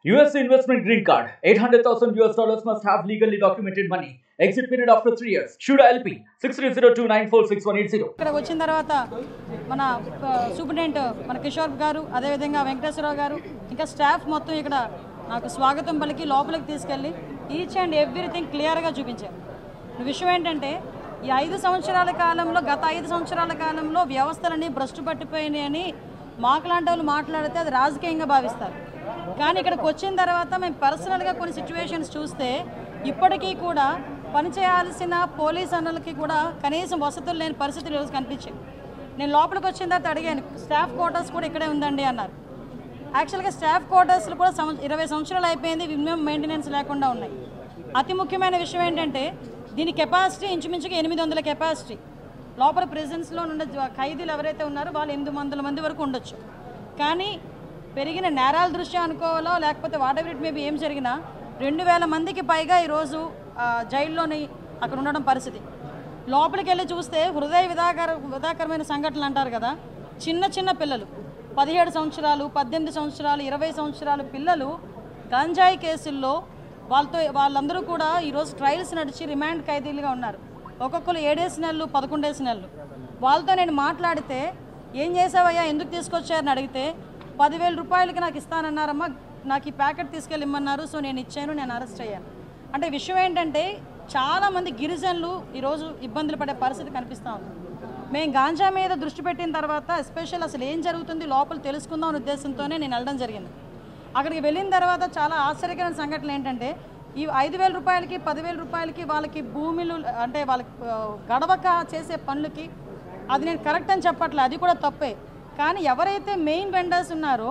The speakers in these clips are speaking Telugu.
US investment green card. $800,000 must have legally documented money. Exit period after 3 years. Shuda LP 6302946180. ఇక్కడ వచ్చిన తర్వాత మన సూపరింటెండెంట్ మన కిషోర్ గారు అదేవిధంగా వెంకటేశ్వరరావు గారు ఇంకా స్టాఫ్ మొత్తం ఇక్కడ నాకు స్వాగతం పలికి లోపలికి తీసుకెళ్ళి ఈచ్ అండ్ ఎవ్రీథింగ్ క్లియర్గా చూపించారు. విషయం ఏంటంటే ఈ 5 సంవత్సరాల కాలంలో గత 5 సంవత్సరాల కాలంలో వ్యవస్థలన్నీ భ్రష్టు పట్టిపోయినాయని మాకులాంటి వాళ్ళు మాట్లాడితే అది రాజకీయంగా భావిస్తారు. కానీ ఇక్కడికి వచ్చిన తర్వాత మేము పర్సనల్గా కొన్ని సిచ్యువేషన్స్ చూస్తే ఇప్పటికీ కూడా పనిచేయాల్సిన పోలీస్ అన్నలకి కూడా కనీసం వసతులు లేని పరిస్థితులు ఈరోజు కనిపించాయి. నేను లోపలికి వచ్చిన తర్వాత అడిగాను, స్టాఫ్ క్వార్టర్స్ కూడా ఇక్కడే ఉందండి అన్నారు. యాక్చువల్గా స్టాఫ్ క్వార్టర్స్లు కూడా 20 సంవత్సరాలు అయిపోయింది, మినిమం మెయింటెనెన్స్ లేకుండా ఉన్నాయి. అతి ముఖ్యమైన విషయం ఏంటంటే దీని కెపాసిటీ ఇంచుమించుగా 800 కెపాసిటీ. లోపల ప్రిజన్స్లో ఉండే ఖైదీలు ఎవరైతే ఉన్నారో వాళ్ళు 800 మంది వరకు ఉండొచ్చు. కానీ పెరిగిన నేరాల దృష్ట్యా అనుకోవాలో లేకపోతే వాట్ ఎవర్ ఇట్ మేబీ ఏం జరిగినా 2000 మందికి పైగా ఈరోజు జైల్లోని అక్కడ ఉండడం పరిస్థితి. లోపలికి వెళ్ళి చూస్తే హృదయ విధాకరమైన సంఘటనలు అంటారు కదా, చిన్న చిన్న పిల్లలు 17 సంవత్సరాలు 18 సంవత్సరాలు 20 సంవత్సరాలు పిల్లలు గంజాయి కేసుల్లో వాళ్ళందరూ కూడా ఈరోజు ట్రయల్స్ నడిచి రిమాండ్ ఖైదీలుగా ఉన్నారు. ఒక్కొక్కరు 7 నెలలు 11 నెలలు. వాళ్ళతో నేను మాట్లాడితే ఏం చేసావయ్యా, ఎందుకు తీసుకొచ్చారని అడిగితే 10,000 రూపాయలకి నాకు ఇస్తానన్నారమ్మా, నాకు ఈ ప్యాకెట్ తీసుకెళ్ళి ఇమ్మన్నారు, సో నేను ఇచ్చాను, నేను అరెస్ట్ అయ్యాను. అంటే విషయం ఏంటంటే చాలామంది గిరిజనులు ఈరోజు ఇబ్బందులు పడే పరిస్థితి కనిపిస్తూ ఉంది. మేము గాంజా మీద దృష్టి పెట్టిన తర్వాత ఎస్పెషల్ అసలు ఏం జరుగుతుంది లోపల తెలుసుకుందాం అనే ఉద్దేశంతోనే నేను వెళ్ళడం జరిగింది. అక్కడికి వెళ్ళిన తర్వాత చాలా ఆశ్చర్యకరమైన సంఘటనలు ఏంటంటే ఈ 5,000 రూపాయలకి 10,000 రూపాయలకి వాళ్ళకి భూములు అంటే వాళ్ళకి గడవక చేసే పనులకి అది నేను కరెక్ట్ అని చెప్పట్లే, అది కూడా తప్పే. కానీ ఎవరైతే మెయిన్ వెండర్స్ ఉన్నారో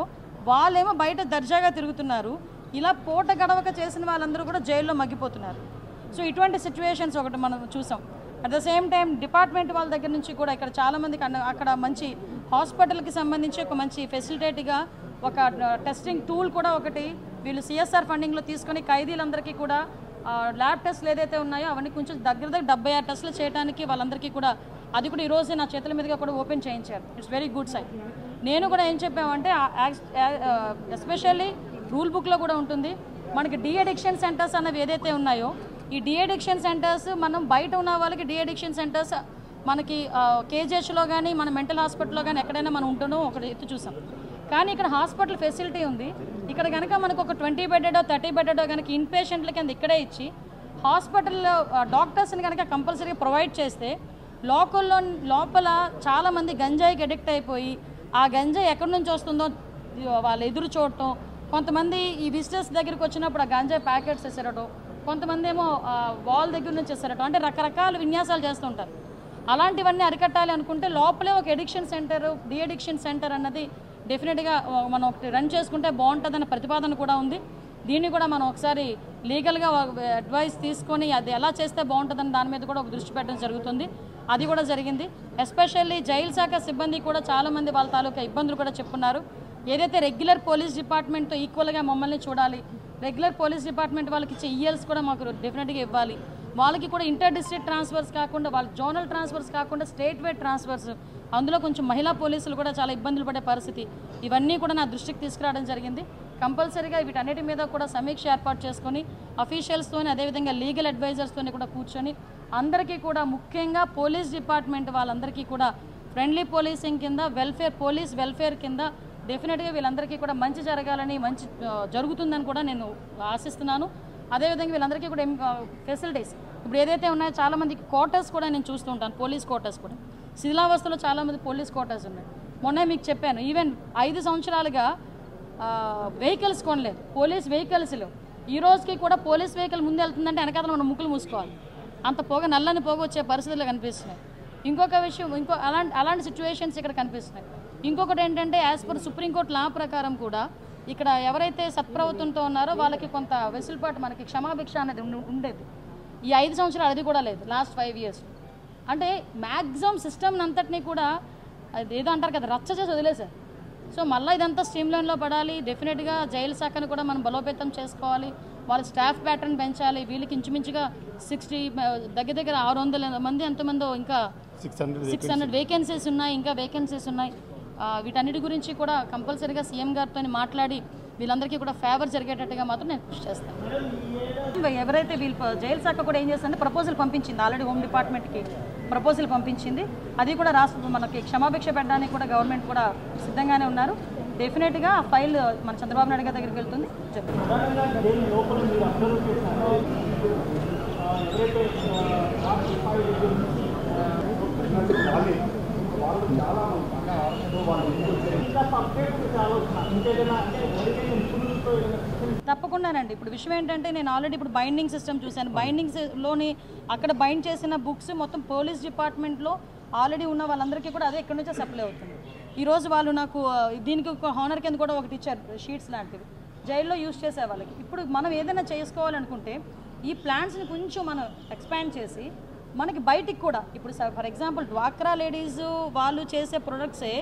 వాళ్ళేమో బయట దర్జాగా తిరుగుతున్నారు, ఇలా పూట గడవక చేసిన వాళ్ళందరూ కూడా జైల్లో మగ్గిపోతున్నారు. సో ఇటువంటి సిచ్యువేషన్స్ ఒకటి మనం చూసాం. At the same time department వాళ్ళ దగ్గర నుంచి కూడా ఇక్కడ చాలామందికి అక్కడ మంచి హాస్పిటల్కి సంబంధించి ఒక మంచి ఫెసిలిటేట్గా ఒక టెస్టింగ్ టూల్ కూడా ఒకటి వీళ్ళు CSR ఫండింగ్లో తీసుకొని ఖైదీలందరికీ కూడా ల్యాబ్ టెస్ట్లు ఏదైతే ఉన్నాయో అవన్నీ కొంచెం దగ్గర 76 టెస్టులు చేయడానికి వాళ్ళందరికీ కూడా అది కూడా ఈరోజు నా చేతుల మీదుగా కూడా ఓపెన్ చేయించారు. It's very good sign. నేను కూడా ఏం చెప్పామంటే ఎస్పెషల్లీ రూల్ బుక్లో కూడా ఉంటుంది మనకి అడిక్షన్ సెంటర్స్ అన్నవి ఏదైతే ఉన్నాయో ఈ అడిక్షన్ సెంటర్స్ మనం బయట ఉన్న వాళ్ళకి అడిక్షన్ సెంటర్స్ మనకి KGHలో కానీ మన మెంటల్ హాస్పిటల్లో కానీ ఎక్కడైనా మనం ఉంటున్నాం ఒకటి ఎత్తు చూసాం. కానీ ఇక్కడ హాస్పిటల్ ఫెసిలిటీ ఉంది. ఇక్కడ కనుక మనకు ఒక 20 బెడ్డో 30 బెడ్డో కనుక ఇన్పేషెంట్ల కింద ఇక్కడే ఇచ్చి హాస్పిటల్లో డాక్టర్స్ని కనుక కంపల్సరీగా ప్రొవైడ్ చేస్తే లోపల చాలామంది గంజాయికి అడిక్ట్ అయిపోయి ఆ గంజాయి ఎక్కడి నుంచి వస్తుందో వాళ్ళు ఎదురు చూడటం, కొంతమంది ఈ విజిటర్స్ దగ్గరికి వచ్చినప్పుడు ఆ గంజాయి ప్యాకెట్స్ వేసేరటం, కొంతమంది ఏమో వాల్ దగ్గర నుంచి వేసేరటం, అంటే రకరకాల విన్యాసాలు చేస్తుంటారు. అలాంటివన్నీ అరికట్టాలి అనుకుంటే లోపలే ఒక అడిక్షన్ సెంటర్ అడిక్షన్ సెంటర్ అన్నది డెఫినెట్గా మనం రన్ చేసుకుంటే బాగుంటుందన్న ప్రతిపాదన కూడా ఉంది. దీన్ని కూడా మనం ఒకసారి లీగల్గా అడ్వైస్ తీసుకొని అది ఎలా చేస్తే బాగుంటుందని దాని మీద కూడా ఒక దృష్టి పెట్టడం జరుగుతుంది. అది కూడా జరిగింది. ఎస్పెషల్లీ జైలు శాఖ సిబ్బంది కూడా చాలామంది వాళ్ళ తాలూకా ఇబ్బందులు కూడా చెప్పున్నారు. ఏదైతే రెగ్యులర్ పోలీస్ డిపార్ట్మెంట్తో ఈక్వల్గా మమ్మల్ని చూడాలి, రెగ్యులర్ పోలీస్ డిపార్ట్మెంట్ వాళ్ళకి ఇచ్చే ELs కూడా మాకు డెఫినెట్గా ఇవ్వాలి, వాళ్ళకి కూడా ఇంటర్ డిస్ట్రిక్ట్ ట్రాన్స్ఫర్స్ కాకుండా వాళ్ళ జోనల్ ట్రాన్స్ఫర్స్ కాకుండా స్టేట్ వైడ్ ట్రాన్స్ఫర్స్, అందులో కొంచెం మహిళా పోలీసులు కూడా చాలా ఇబ్బందులు పడే పరిస్థితి, ఇవన్నీ కూడా నా దృష్టికి తీసుకురావడం జరిగింది. కంపల్సరీగా వీటన్నిటి మీద కూడా సమీక్ష ఏర్పాటు చేసుకొని అఫీషియల్స్తోని అదేవిధంగా లీగల్ అడ్వైజర్స్తోని కూడా కూర్చొని అందరికీ కూడా ముఖ్యంగా పోలీస్ డిపార్ట్మెంట్ వాళ్ళందరికీ కూడా ఫ్రెండ్లీ పోలీసింగ్ కింద పోలీస్ వెల్ఫేర్ కింద డెఫినెట్గా వీళ్ళందరికీ కూడా మంచి జరగాలని మంచి జరుగుతుందని కూడా నేను ఆశిస్తున్నాను. అదేవిధంగా వీళ్ళందరికీ కూడా ఫెసిలిటీస్ ఇప్పుడు ఏదైతే ఉన్నాయో చాలామందికి క్వార్టర్స్ కూడా నేను చూస్తూ ఉంటాను. పోలీస్ క్వార్టర్స్ కూడా శిథిలావస్థలో చాలామంది పోలీస్ క్వార్టర్స్ ఉన్నాయి. మొన్న మీకు చెప్పాను, ఈవెన్ 5 సంవత్సరాలుగా వెహికల్స్ కొనలేదు, పోలీస్ వెహికల్స్ లేవు. ఈ రోజుకి కూడా పోలీస్ వెహికల్ ముందు వెళ్తుందంటే వెనకాల మనం ముక్కులు మూసుకోవాలి, అంత నల్లని పోగ వచ్చే పరిస్థితులు కనిపిస్తున్నాయి. ఇంకొక విషయం అలాంటి సిచ్యువేషన్స్ ఇక్కడ కనిపిస్తున్నాయి. ఇంకొకటి ఏంటంటే యాజ్ పర్ సుప్రీంకోర్టు లా ప్రకారం కూడా ఇక్కడ ఎవరైతే సత్ప్రవర్తనతో ఉన్నారో వాళ్ళకి కొంత వెసులుబాటు మనకి క్షమాభిక్ష అనేది ఉండేది. ఈ 5 సంవత్సరాలు అది కూడా లేదు, లాస్ట్ 5 years. అంటే మ్యాక్సిమం సిస్టమ్ని అంతటినీ కూడా ఏదో అంటారు కదా రచ్చ చేసి వదిలేశారు. సో మళ్ళీ ఇదంతా స్ట్రీమ్లైన్లో పడాలి. డెఫినెట్గా జైలు శాఖను కూడా మనం బలోపేతం చేసుకోవాలి, వాళ్ళ స్టాఫ్ ప్యాటర్న్ పెంచాలి. వీళ్ళకి ఇంచుమించుగా 60 దగ్గర 600 మంది ఎంతమందో ఇంకా 600 వేకెన్సీస్ ఉన్నాయి, ఇంకా వేకెన్సీస్ ఉన్నాయి. వీటన్నిటి గురించి కూడా కంపల్సరీగా సీఎం గారితో మాట్లాడి వీళ్ళందరికీ కూడా ఫేవర్ జరిగేటట్టుగా మాత్రం నేను కృషి చేస్తాను. ఎవరైతే వీళ్ళు జైలు శాఖ కూడా ఏం చేస్తుందంటే ప్రపోజల్ పంపించింది, ఆల్రెడీ హోమ్ డిపార్ట్మెంట్కి ప్రపోజల్ పంపించింది. అది కూడా రాష్ట్ర మనకి క్షమాభిక్ష పెట్టడానికి కూడా గవర్నమెంట్ కూడా సిద్ధంగానే ఉన్నారు. డెఫినెట్గా ఆ ఫైల్ మన చంద్రబాబు నాయుడు గారి దగ్గరికి వెళ్తుంది. తప్పకుండానండి. ఇప్పుడు విషయం ఏంటంటే నేను ఆల్రెడీ ఇప్పుడు బైండింగ్ సిస్టమ్ చూశాను. బైండింగ్స్లోని అక్కడ బైండ్ చేసిన బుక్స్ మొత్తం పోలీస్ డిపార్ట్మెంట్లో ఆల్రెడీ ఉన్న వాళ్ళందరికీ కూడా అదే ఎక్కడి నుంచో సప్లై అవుతుంది. ఈరోజు వాళ్ళు నాకు దీనికి ఒక హానర్ కింద కూడా ఒకటి ఇచ్చారు, షీట్స్ లాంటివి జైల్లో యూజ్ చేసే వాళ్ళకి. ఇప్పుడు మనం ఏదైనా చేసుకోవాలనుకుంటే ఈ ప్లాన్స్ని కొంచెం మనం ఎక్స్పాండ్ చేసి మనకి బయటికి కూడా ఇప్పుడు ఫర్ ఎగ్జాంపుల్ డ్వాక్రా లేడీస్ వాళ్ళు చేసే ప్రొడక్ట్సే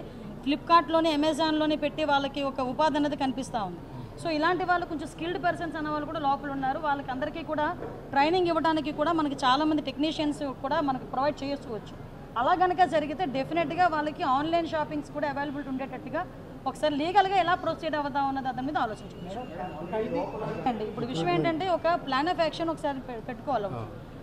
ఫ్లిప్కార్ట్లోని అమెజాన్లోని పెట్టి వాళ్ళకి ఒక ఉపాధి అనేది కనిపిస్తూ ఉంది. సో ఇలాంటి వాళ్ళు కొంచెం స్కిల్డ్ పర్సన్స్ అన్న వాళ్ళు కూడా లోపల ఉన్నారు. వాళ్ళకి అందరికీ కూడా ట్రైనింగ్ ఇవ్వడానికి కూడా మనకి చాలామంది టెక్నీషియన్స్ కూడా మనకి ప్రొవైడ్ చేసుకోవచ్చు. అలా కనుక జరిగితే డెఫినెట్గా వాళ్ళకి ఆన్లైన్ షాపింగ్స్ కూడా అవైలబిలిటీ ఉండేటట్టుగా ఒకసారి లీగల్గా ఎలా ప్రొసీడ్ అవుతా ఉన్నది దాని మీద ఆలోచించుకోవచ్చు అండి. ఇప్పుడు విషయం ఏంటంటే ఒక ప్లాన్ ఆఫ్ యాక్షన్ ఒకసారి పెట్టుకోవాలి.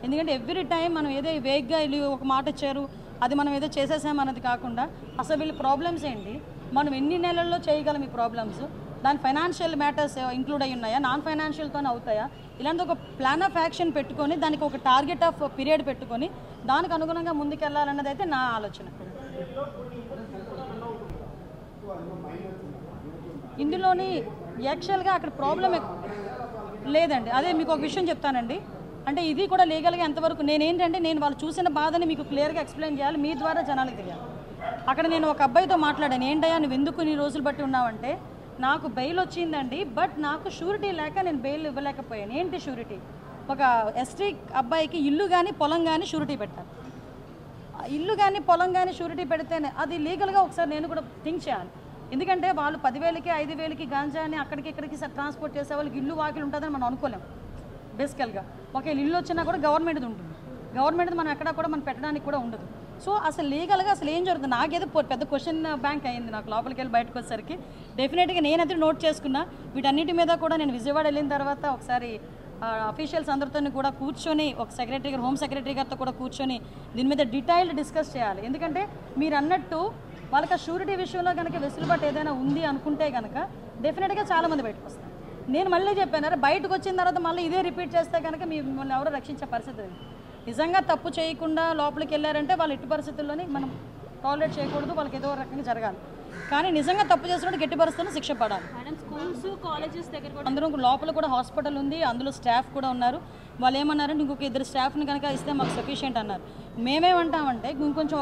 ఎందుకంటే ఎవ్రీ టైం మనం ఏదో వేగ్గా వెళ్ళి ఒక మాట ఇచ్చారు అది మనం ఏదో చేసేసామన్నది కాకుండా అసలు వీళ్ళ ప్రాబ్లమ్స్ ఏంటి, మనం ఎన్ని నెలల్లో చేయగలం ఈ ప్రాబ్లమ్స్, దాని ఫైనాన్షియల్ మ్యాటర్స్ ఇంక్లూడ్ అయ్యి ఉన్నాయా, నాన్ ఫైనాన్షియల్తోనే అవుతాయా, ఇలాంటి ఒక ప్లాన్ ఆఫ్ యాక్షన్ పెట్టుకొని దానికి ఒక టార్గెట్ ఆఫ్ పీరియడ్ పెట్టుకొని దానికి అనుగుణంగా ముందుకెళ్ళాలన్నది అయితే నా ఆలోచన. ఇందులోని యాక్చువల్గా అక్కడ ప్రాబ్లం లేదండి. అదే మీకు ఒక విషయం చెప్తానండి. అంటే ఇది కూడా లీగల్గా ఎంతవరకు నేను వాళ్ళు చూసిన బాధని మీకు క్లియర్గా ఎక్స్ప్లెయిన్ చేయాలి, మీ ద్వారా జనాలకు తెలియాలి. అక్కడ నేను ఒక అబ్బాయితో మాట్లాడాను, ఏంటయ్యా నువ్వు ఎందుకు నీ రోజులు బట్టి ఉన్నావంటే నాకు బెయిల్ వచ్చిందండి, బట్ నాకు షూరిటీ లేక నేను బెయిల్ ఇవ్వలేకపోయాను. ఏంటి షూరిటీ? ఒక ఎస్టీ అబ్బాయికి ఇల్లు కానీ పొలం కానీ షూరిటీ పెట్టాలి. ఇల్లు కానీ పొలం కానీ షూరిటీ పెడితేనే అది లీగల్గా ఒకసారి నేను కూడా థింక్ చేయాలి. ఎందుకంటే వాళ్ళు 10,000కి 5,000కి గాంజాని అక్కడికి ఇక్కడికి ట్రాన్స్పోర్ట్ చేసే వాళ్ళకి ఇల్లు వాకిలు ఉంటుందని మనం అనుకోలేము. బేసికల్గా ఒకవేళ ఇల్లు వచ్చినా కూడా గవర్నమెంట్ది ఉంటుంది, గవర్నమెంట్ది మనం ఎక్కడా కూడా మనం పెట్టడానికి కూడా ఉండదు. సో అసలు లీగల్గా అసలు ఏం జరుగుతుంది నాకేదో పెద్ద క్వశ్చన్ బ్యాంక్ అయింది నాకు లోపలికి వెళ్ళి బయటకు వచ్చేసరికి. డెఫినెట్గా నేనైతే నోట్ చేసుకున్నా. వీటన్నిటి మీద కూడా నేను విజయవాడ వెళ్ళిన తర్వాత ఒకసారి అఫీషియల్స్ అందరితో కూడా కూర్చొని ఒక సెక్రటరీ గారు హోమ్ సెక్రటరీ గారితో కూడా కూర్చొని దీని మీద డీటెయిల్డ్ డిస్కస్ చేయాలి. ఎందుకంటే మీరు అన్నట్టు వాళ్ళకి ఆ షూరిటీ విషయంలో కనుక వెసులుబాటు ఏదైనా ఉంది అనుకుంటే కనుక డెఫినెట్గా చాలామంది బయటకు వస్తారు. నేను మళ్ళీ చెప్పాను, బయటకు వచ్చిన తర్వాత మళ్ళీ ఇదే రిపీట్ చేస్తే కనుక మిమ్మల్ని ఎవరో రక్షించే పరిస్థితి లేదు. నిజంగా తప్పు చేయకుండా లోపలికి వెళ్ళారంటే వాళ్ళు ఎట్టి పరిస్థితుల్లోని మనం టాలరేట్ చేయకూడదు, వాళ్ళకి ఏదో రకంగా జరగాలి. కానీ నిజంగా తప్పు చేసినప్పుడు గట్టి పరిస్థితుల్లో శిక్ష పడాలి. స్కూల్స్ కాలేజెస్ దగ్గర అందరూ లోపల కూడా హాస్పిటల్ ఉంది, అందులో స్టాఫ్ కూడా ఉన్నారు. వాళ్ళు ఏమన్నారంటే ఇంకొక 2 స్టాఫ్ని కనుక ఇస్తే మాకు సఫిషియెంట్ అన్నారు. మేమేమంటామంటే ఇంకొంచెం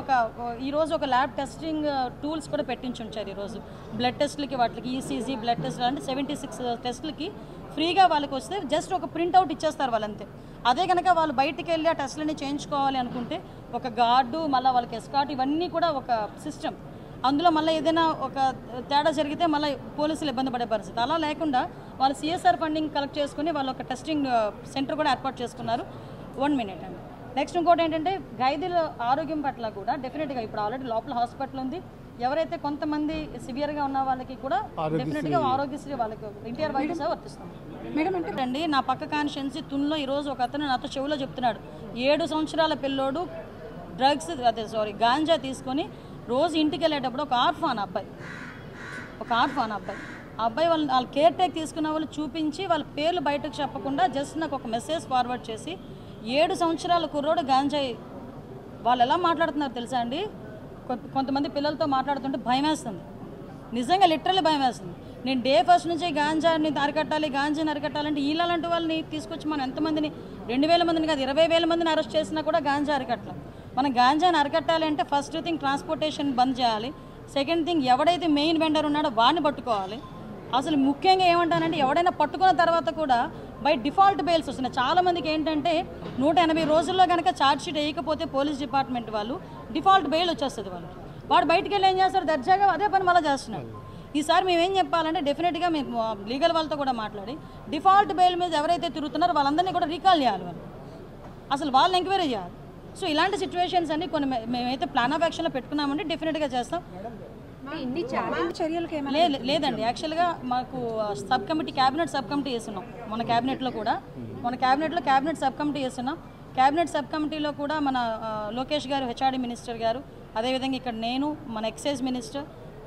ఈరోజు ఒక ల్యాబ్ టెస్టింగ్ టూల్స్ కూడా పెట్టించుంచారు. ఈరోజు బ్లడ్ టెస్ట్లకి వాటికి ఈసీజీ బ్లడ్ టెస్ట్ అంటే 76 టెస్ట్లకి ఫ్రీగా వాళ్ళకి వస్తే జస్ట్ ఒక ప్రింట్అవుట్ ఇచ్చేస్తారు వాళ్ళంతే. అదే కనుక వాళ్ళు బయటికి వెళ్ళి ఆ టెస్ట్లని చేయించుకోవాలి అనుకుంటే ఒక గార్డు మళ్ళీ వాళ్ళకి ఎస్కార్ట్ ఇవన్నీ కూడా ఒక సిస్టమ్. అందులో మళ్ళీ ఏదైనా ఒక తేడా జరిగితే మళ్ళీ పోలీసులు ఇబ్బంది పడే పరిస్థితి. అలా లేకుండా వాళ్ళు సిఎస్ఆర్ ఫండింగ్ కలెక్ట్ చేసుకుని వాళ్ళు ఒక టెస్టింగ్ సెంటర్ కూడా ఏర్పాటు చేసుకున్నారు. 1 మినిట్ అండి. నెక్స్ట్ ఇంకోటి ఏంటంటే ఖైదీల ఆరోగ్యం పట్ల కూడా డెఫినెట్గా ఇప్పుడు ఆల్రెడీ లోపల హాస్పిటల్ ఉంది. ఎవరైతే కొంతమంది సివియర్గా ఉన్న వాళ్ళకి కూడా డెఫినెట్గా ఆరోగ్యశ్రీ వాళ్ళకి ఎన్టీఆర్ వైద్య సేవ వర్తిస్తుంది. మేడం అంటే అండి నా పక్క కాన్స్టిట్యున్సీ తున్లో ఈరోజు ఒక అతను నాతో చెవిలో చెప్తున్నాడు, 7 సంవత్సరాల పిల్లోడు గాంజా తీసుకొని రోజు ఇంటికి వెళ్ళేటప్పుడు ఒక ఆర్ఫాన్ అబ్బాయి ఆ అబ్బాయి వాళ్ళ కేర్ టేక్ తీసుకున్న వాళ్ళు చూపించి వాళ్ళ పేర్లు బయటకు చెప్పకుండా జస్ట్ నాకు ఒక మెసేజ్ ఫార్వర్డ్ చేసి 7 సంవత్సరాల కుర్రోడు గాంజాయి వాళ్ళు ఎలా మాట్లాడుతున్నారు తెలుసా అండి? కొంతమంది పిల్లలతో మాట్లాడుతుంటే భయం వేస్తుంది, నిజంగా లిటరల్లీ భయం వేస్తుంది. నేను డే ఫస్ట్ నుంచి గాంజాని అరికట్టాలంటే వీళ్ళంటి వాళ్ళని తీసుకొచ్చి మనం ఎంతమందిని 2,000 మందిని కాదు 20,000 మందిని అరెస్ట్ చేసినా కూడా గాంజా అరికట్టలేం. మనం గాంజాని అరికట్టాలి అంటే ఫస్ట్ థింగ్ ట్రాన్స్పోర్టేషన్ బంద్ చేయాలి. సెకండ్ థింగ్ ఎవడైతే మెయిన్ వెండర్ ఉన్నాడో వాడిని పట్టుకోవాలి. అసలు ముఖ్యంగా ఏమంటానంటే ఎవడైనా పట్టుకున్న తర్వాత కూడా బై డిఫాల్ట్ బెయిల్స్ వస్తున్నాయి. చాలామందికి ఏంటంటే 180 రోజుల్లో కనుక ఛార్జ్షీట్ వేయకపోతే పోలీస్ డిపార్ట్మెంట్ వాళ్ళు డిఫాల్ట్ బెయిల్ వచ్చేస్తుంది. వాడు బయటికి వెళ్ళి ఏం చేస్తారు, దర్జాగా అదే పని మళ్ళీ చేస్తున్నారు. ఈసారి మేము ఏం చెప్పాలంటే డెఫినెట్గా మేము లీగల్ వాళ్ళతో కూడా మాట్లాడి డిఫాల్ట్ బెయిల్ మీద ఎవరైతే తిరుగుతున్నారో వాళ్ళందరినీ కూడా రీకాల్ చేయాలి, వాళ్ళు అసలు వాళ్ళని ఎంక్వైరీ చేయాలి. సో ఇలాంటి సిచ్యువేషన్స్ అన్ని కొన్ని మేమైతే ప్లాన్ ఆఫ్ యాక్షన్లో పెట్టుకున్నామంటే డెఫినెట్గా చేస్తాం. లేదండి. యాక్చువల్గా మాకు sub committee, cabinet sub committee వేస్తున్నాం. మన క్యాబినెట్లో క్యాబినెట్ సబ్ కమిటీ వేస్తున్నాం. క్యాబినెట్ సబ్ కమిటీలో కూడా మన లోకేష్ గారు, హెచ్ఆర్డీ మినిస్టర్ గారు, అదేవిధంగా ఇక్కడ నేను, మన excise minister,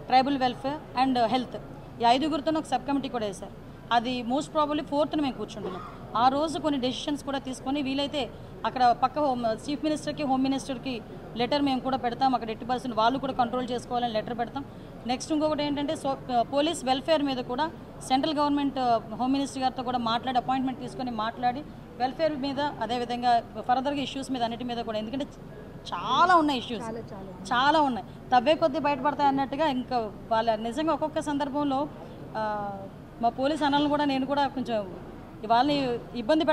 tribal welfare and health, ఈ 5గురితో ఒక సబ్ కమిటీ కూడా వేశారు. అది మోస్ట్ ప్రాబబ్లీ 4th మేము కూర్చుంటున్నాం. ఆ రోజు కొన్ని డెసిషన్స్ కూడా తీసుకొని వీలైతే అక్కడ పక్క చీఫ్ మినిస్టర్కి, హోమ్ మినిస్టర్కి లెటర్ మేము కూడా పెడతాం. అక్కడ 80% వాళ్ళు కూడా కంట్రోల్ చేసుకోవాలని లెటర్ పెడతాం. నెక్స్ట్ ఇంకొకటి ఏంటంటే పోలీస్ వెల్ఫేర్ మీద కూడా సెంట్రల్ గవర్నమెంట్ హోమ్ మినిస్టర్ గారితో కూడా మాట్లాడి, అపాయింట్మెంట్ తీసుకొని మాట్లాడి వెల్ఫేర్ మీద, అదేవిధంగా ఫర్దర్గా ఇష్యూస్ మీద అన్నిటి మీద కూడా, ఎందుకంటే చాలా ఉన్నాయి ఇష్యూస్, చాలా ఉన్నాయి, తవ్వే కొద్దీ బయటపడతాయి అన్నట్టుగా. ఇంకా వాళ్ళ నిజంగా ఒక్కొక్క సందర్భంలో మా పోలీస్ అన్నలను కూడా నేను కూడా కొంచెం వాళ్ళని ఇబ్బంది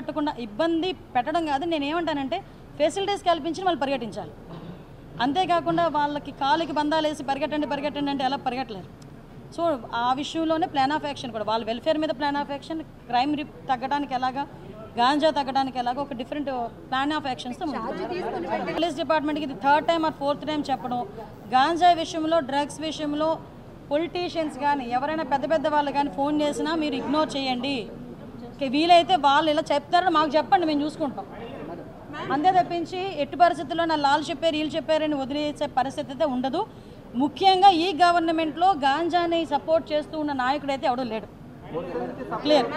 పెట్టడం కాదు, నేను ఏమంటానంటే ఫెసిలిటీస్ కల్పించి వాళ్ళు పరిగెట్టించాలి. అంతేకాకుండా వాళ్ళకి కాలికి బంధాలు వేసి పరిగెట్టండి అంటే ఎలా పరిగెట్టలేరు. సో ఆ విషయంలోనే ప్లాన్ ఆఫ్ యాక్షన్ కూడా, వాళ్ళ వెల్ఫేర్ మీద ప్లాన్ ఆఫ్ యాక్షన్, క్రైమ్ తగ్గడానికి ఎలాగా, గాంజా తగ్గడానికి ఎలాగో ఒక డిఫరెంట్ ప్లాన్ ఆఫ్ యాక్షన్స్తో పోలీస్ డిపార్ట్మెంట్కి ఇది 3rd time are 4th time చెప్పడం. గాంజా విషయంలో, డ్రగ్స్ విషయంలో పొలిటీషియన్స్ కానీ ఎవరైనా పెద్ద వాళ్ళు కానీ ఫోన్ చేసినా మీరు ఇగ్నోర్ చేయండి. వీలైతే వాళ్ళు ఇలా చెప్తారని మాకు చెప్పండి, మేము చూసుకుంటాం. అంతే తప్పించి ఎట్టి పరిస్థితుల్లో నా లాల్ చెప్పారు, వీళ్ళు చెప్పారని వదిలేసే పరిస్థితి అయితే ఉండదు. ముఖ్యంగా ఈ గవర్నమెంట్లో గాంజాని సపోర్ట్ చేస్తూ ఉన్న నాయకుడు అయితే ఎవడూ లేడు. క్లియర్.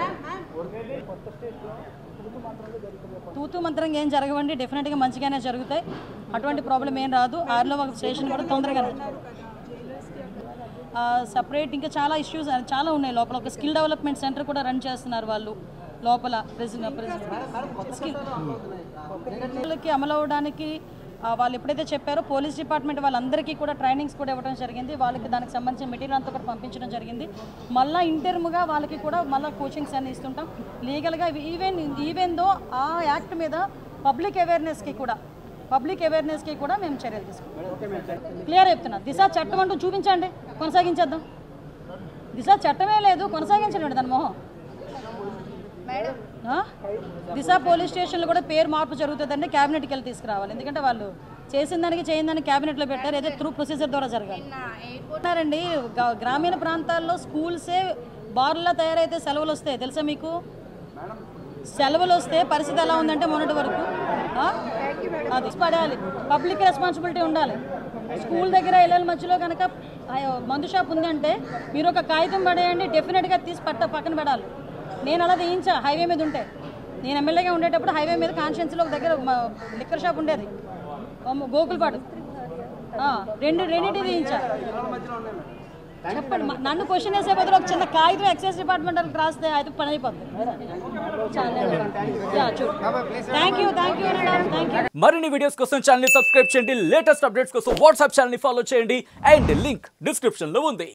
తూతూ మంత్రంగా ఏం జరగవండి, డెఫినెట్గా మంచిగానే జరుగుతాయి, అటువంటి ప్రాబ్లం ఏం రాదు. ఆర్లో ఒక స్టేషన్ కూడా తొందరగానే సపరేట్. ఇంకా చాలా ఇష్యూస్ చాలా ఉన్నాయి లోపల. ఒక స్కిల్ డెవలప్మెంట్ సెంటర్ కూడా రన్ చేస్తున్నారు వాళ్ళు లోపల. స్కిల్కి అమలు అవ్వడానికి వాళ్ళు ఎప్పుడైతే చెప్పారో పోలీస్ డిపార్ట్మెంట్ వాళ్ళందరికీ కూడా ట్రైనింగ్స్ కూడా ఇవ్వడం జరిగింది. వాళ్ళకి దానికి సంబంధించిన మెటీరియల్ అంతా కూడా పంపించడం జరిగింది. మళ్ళీ ఇంటర్మ్గా వాళ్ళకి కూడా మళ్ళీ కోచింగ్స్ అన్ని ఇస్తుంటాం లీగల్గా. ఈవెన్ దో ఆ యాక్ట్ మీద పబ్లిక్ అవేర్నెస్కి కూడా మేము చర్యలు తీసుకుంటాం. క్లియర్ చెప్తున్నా. దిశ చట్టం అంటూ చూపించండి, కొనసాగించేద్దాం. దిశ చట్టమే లేదు, కొనసాగించండి దాని మొహం. దిశ పోలీస్ స్టేషన్లో కూడా పేరు మార్పు జరుగుతుందండి, క్యాబినెట్కి వెళ్ళి తీసుకురావాలి. ఎందుకంటే వాళ్ళు చేసిన దానికి చేయని దానికి క్యాబినెట్లో పెట్టారు, ఏదో త్రూ ప్రొసీజర్ ద్వారా జరగాలి. అండి గ్రామీణ ప్రాంతాల్లో స్కూల్సే బార్లా తయారైతే సెలవులు వస్తాయి తెలుసా మీకు? సెలవులు వస్తే పరిస్థితి ఎలా ఉందంటే మొన్నటి వరకు అది పడాలి, పబ్లిక్ రెస్పాన్సిబిలిటీ ఉండాలి. స్కూల్ దగ్గర ఇళ్ళ మధ్యలో కనుక మందు షాప్ ఉందంటే మీరు ఒక కాగితం పడేయండి, డెఫినెట్గా తీసి పక్కన పెడాలి. నేను అలా తీయించా హైవే మీద ఉంటే, నేను ఎమ్మెల్యేగా ఉండేటప్పుడు హైవే మీద కాన్షియన్స్లో ఒక దగ్గర లిక్కర్ షాప్ ఉండేది, గోకుల్పాడు, రెండింటి తీయించా. చెప్పండి, నన్ను క్వశ్చన్ వేసే బదులు ఒక చిన్న కాగితం ఎక్సైజ్ డిపార్ట్మెంట్ వాళ్ళకి రాస్తే అయితే పని అయిపోతుంది. మరిన్ని వీడియోస్ కోసం ఛానల్ ని సబ్స్క్రైబ్ చేయండి, లేటెస్ట్ అప్డేట్స్ కోసం వాట్సాప్ ఛానల్ ని ఫాలో చేయండి, అండ్ లింక్ డిస్క్రిప్షన్ లో ఉంది.